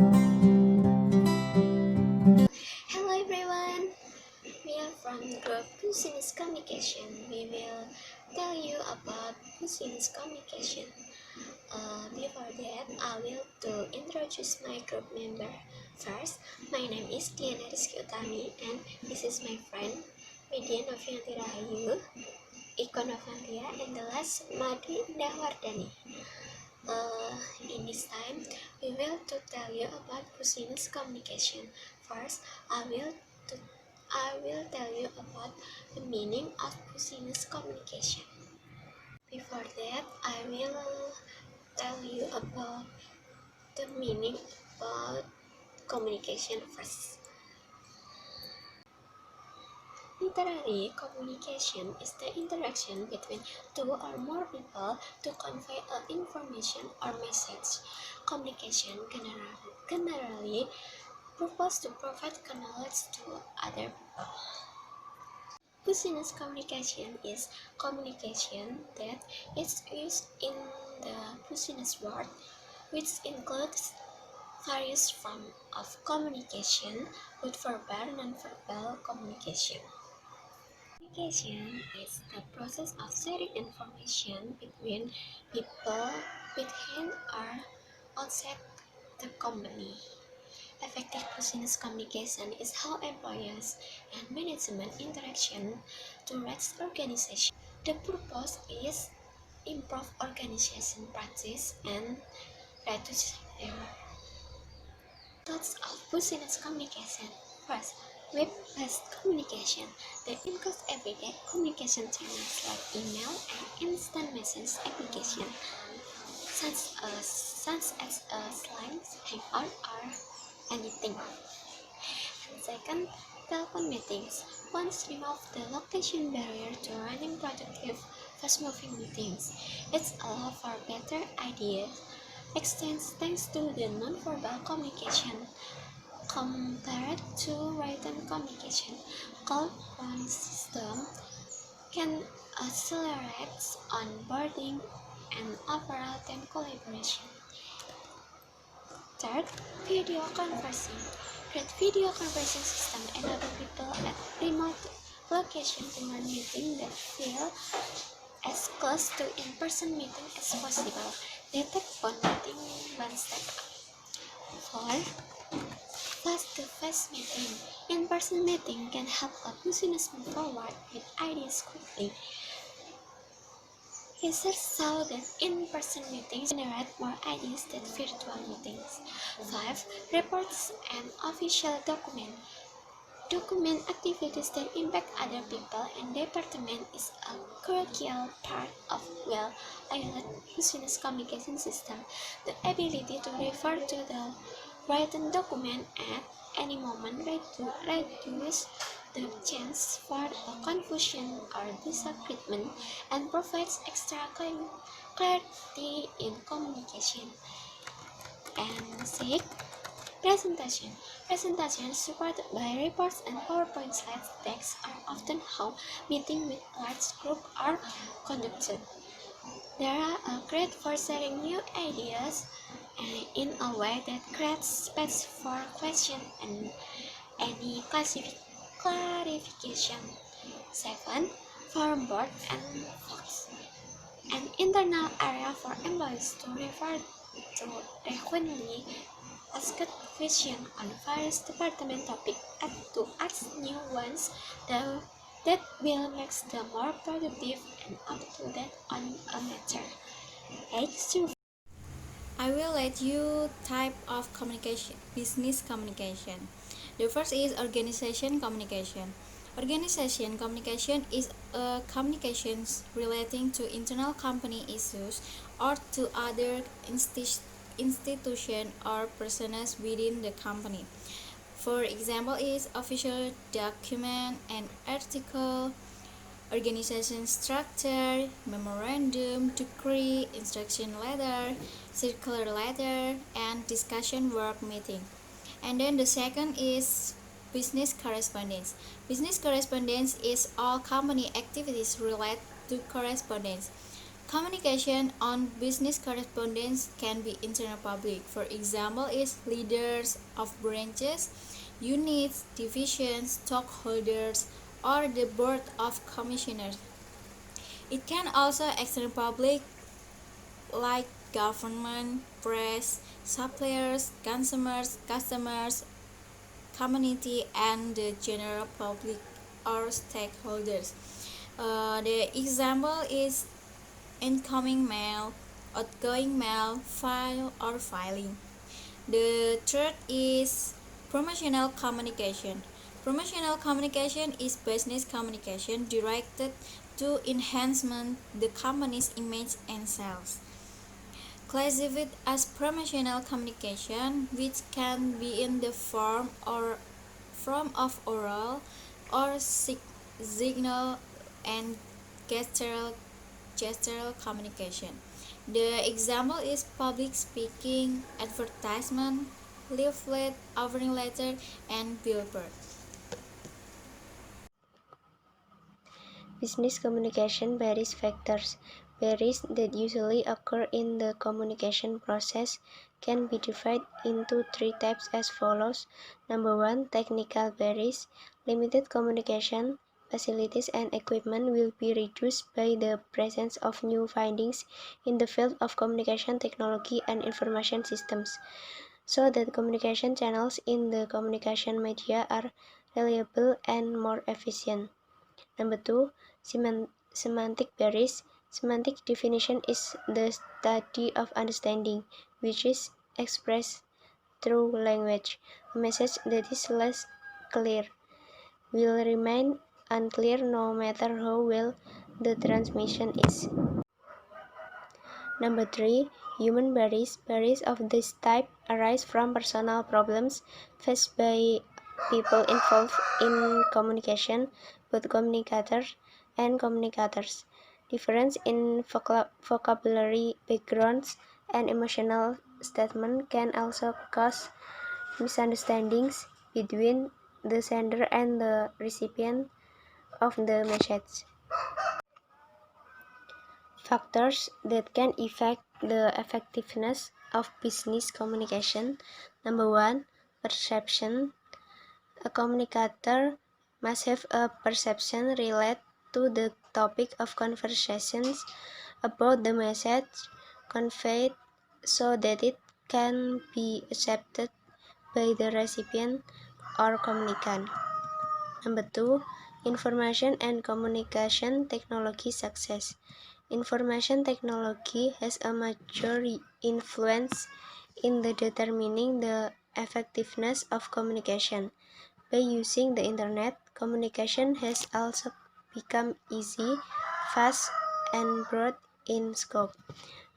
Hello everyone, we are from group Bussiness Communication. We will tell you about Bussiness Communication. Before that, I will to introduce my group member. First, my name is Diana Rizky Utami and this is my friend Media Novianti Rahayu, Iko Novantia, and the last Madri Indahwardani. In this time, we will to tell you about Bussiness Communication. First, I will tell you about the meaning of Bussiness Communication. Before that, I will tell you about the meaning about communication first. Literally, communication is the interaction between two or more people to convey an information or message. Communication generally purpose to provide knowledge to other people. Business communication is communication that is used in the business world, which includes various forms of communication, both verbal and non-verbal communication. Communication is the process of sharing information between people within or outside the company. Effective business communication is how employers and management interaction towards organization. The purpose is improve organization practice and reduce error. Types of business communication. First, web-based communication that includes everyday communication channels like email and instant message application, such as Slack, Hangout, or anything. And second, telephone meetings. Once remove the location barrier to running productive, fast-moving meetings. It's allow for better ideas exchange thanks to the non-verbal communication compared to written communication. Cloud system can accelerate onboarding and overall team collaboration. Third, video conferencing. Great video conferencing system enable people at remote locations to run meetings that feel as close to in-person meeting as possible. They take phone meeting one step up. Four, face-to-face meeting. In-person meeting can help a business move forward with ideas quickly. Research show that in-person meetings generate more ideas than virtual meetings. 5. Reports and official document. Document activities that impact other people and department is a crucial part of well-oiled business communication system. The ability to refer to the written document at any moment reduces the chance for a confusion or disagreement and provides extra clarity in communication. And 6. Presentation. Presentations supported by reports and PowerPoint slide decks are often how meetings with large groups are conducted. They are great for sharing new ideas in a way that creates space for question and any clarification. 7. Forum board and Fox. An internal area for employees to refer to frequently asked questions on various department topics and to ask new ones that will make them more productive and up to date on a matter. 8. I will let you type of communication, business communication. The first is organization communication. Organization communication is a communications relating to internal company issues or to other institution or persons within the company. For example, is official document and article, organization structure, memorandum, decree, instruction letter, circular letter, and discussion work meeting. And then the second is business correspondence. Business correspondence is all company activities related to correspondence. Communication on business correspondence can be internal public. For example, is leaders of branches, units, divisions, stockholders, or the board of commissioners. It can also external public like government, press, suppliers, customers, community, and the general public or stakeholders. The example is incoming mail, outgoing mail, file or filing. The third is promotional communication. Promotional communication is business communication directed to enhancement the company's image and sales. Classified as promotional communication, which can be in the form of oral or signal and gestural communication. The example is public speaking, advertisement, leaflet, offering letter, and billboard. Business communication varies factors. Barriers that usually occur in the communication process can be divided into three types as follows. Number 1, technical barriers. Limited communication facilities and equipment will be reduced by the presence of new findings in the field of communication technology and information systems, so that communication channels in the communication media are reliable and more efficient. Number 2, semantic barriers. Semantic definition is the study of understanding, which is expressed through language. A message that is less clear will remain unclear no matter how well the transmission is. Number 3, human barriers. Barriers of this type arise from personal problems faced by people involved in communication, both communicators and communicators. Difference in vocabulary, backgrounds, and emotional statement can also cause misunderstandings between the sender and the recipient of the message. Factors that can affect the effectiveness of business communication. Number 1, perception. A communicator must have a perception related to the topic of conversations about the message conveyed so that it can be accepted by the recipient or communicant. Number 2, information and communication technology success. Information technology has a major influence in the determining the effectiveness of communication. By using the internet, communication has also become easy, fast, and broad in scope.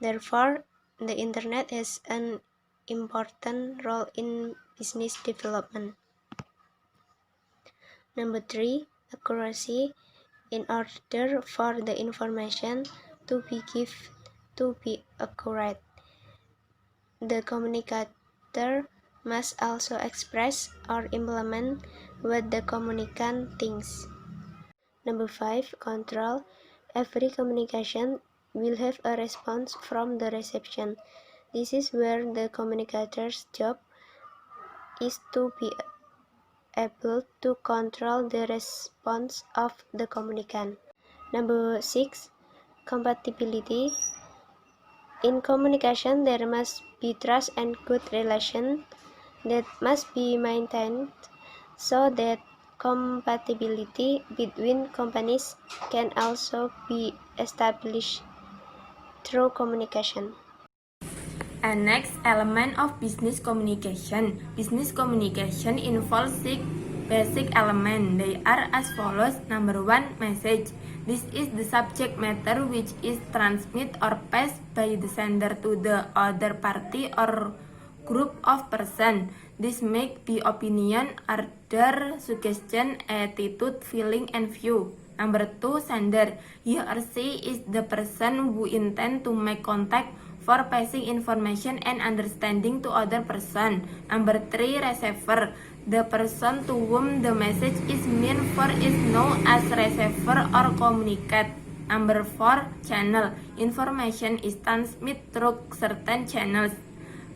Therefore, the internet has an important role in business development. Number 3, accuracy. In order for the information to be accurate, the communicator must also express or implement what the communicant thinks. Number 5, control. Every communication will have a response from the reception. This is where the communicator's job is to be able to control the response of the communicant. Number 6, compatibility. In communication, there must be trust and good relation that must be maintained so that compatibility between companies can also be established through communication. And next element of business communication. Business communication involves 6 basic elements. They are as follows. Number 1, message. This is the subject matter which is transmitted or passed by the sender to the other party or group of person. This may be opinion, order, suggestion, attitude, feeling, and view. Number 2, sender. He or she is the person who intend to make contact for passing information and understanding to other person. Number 3, receiver. The person to whom the message is meant for is known as receiver or communicant. Number 4. Channel. Information is transmitted through certain channels.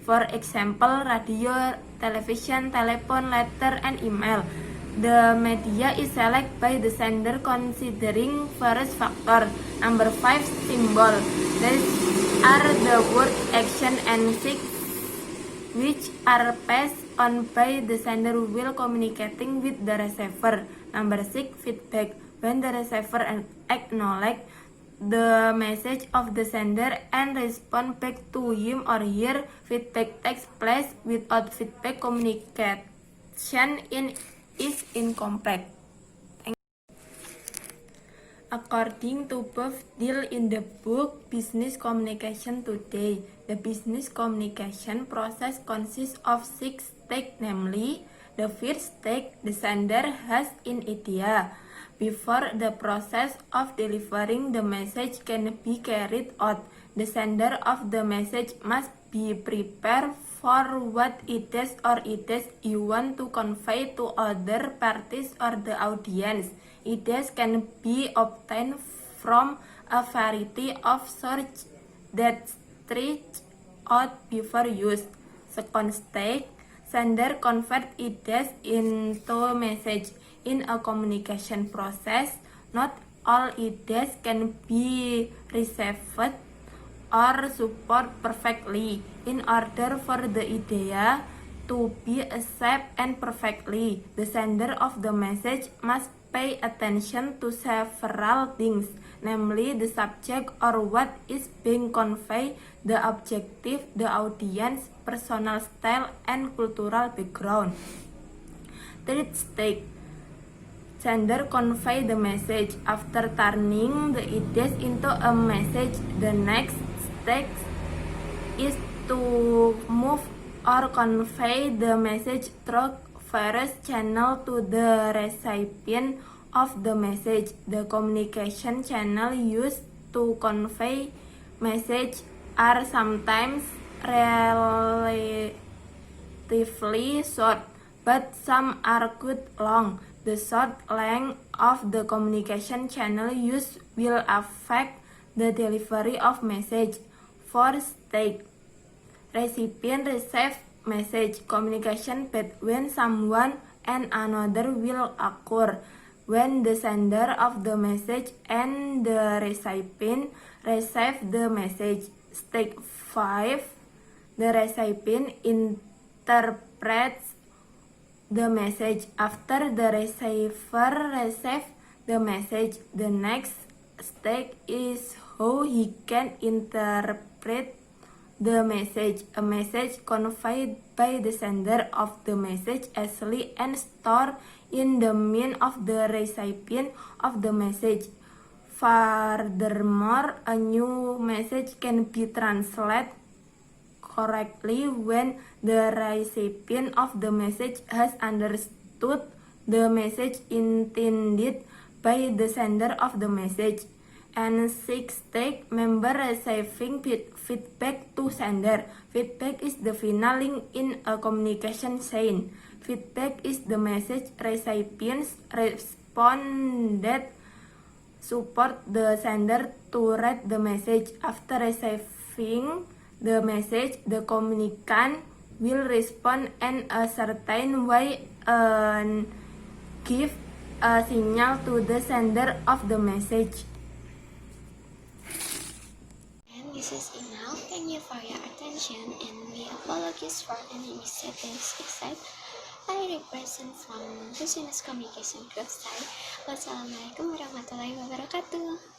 For example, radio, television, telephone, letter, and email. The media is selected by the sender considering various factors. Number 5. Symbol. These are the word, action, and signs which are passed on by the sender while communicating with the receiver. Number 6. Feedback. When the receiver acknowledges the message of the sender and respond back to him or her, feedback takes place. Without feedback, communication is incomplete. According to Bob Dill in the book Business Communication Today, the business communication process consists of 6 stages, namely, the first stage, the sender has an idea. Before the process of delivering the message can be carried out, the sender of the message must be prepared for what it is or ideas you want to convey to other parties or the audience. Ideas can be obtained from a variety of sources that stretch out before use. Second stage, sender convert ideas into message. In a communication process, not all ideas can be received or support perfectly. In order for the idea to be accepted and perfectly, the sender of the message must pay attention to several things, namely the subject or what is being conveyed, the objective, the audience, personal style, and cultural background. Third stage, sender convey the message. After turning the ideas into a message, the next stage is to move or convey the message through various channels to the recipient of the message. The communication channel used to convey message are sometimes relatively short, but some are quite long. The short length of the communication channel used will affect the delivery of message. Fourth stage, recipient receive message. Communication between someone and another will occur when the sender of the message and the recipient receive the message. Stage 5, the recipient interprets the message. After the receiver receives the message, the next stage is how he can interpret the message. A message conveyed by the sender of the message actually and stored in the mind of the recipient of the message. Furthermore, a new message can be translated correctly when the recipient of the message has understood the message intended by the sender of the message. And sixth stage, member receiving feedback to sender. Feedback is the final link in a communication chain. Feedback is the message recipients respond that support the sender to read the message. After receiving the message, the communicant will respond in a certain way and give a signal to the sender of the message. And this is enough. Thank you for your attention, and we apologize for any mistakes except I represent from Bussiness Communication Group side. Wassalamualaikum warahmatullahi wabarakatuh.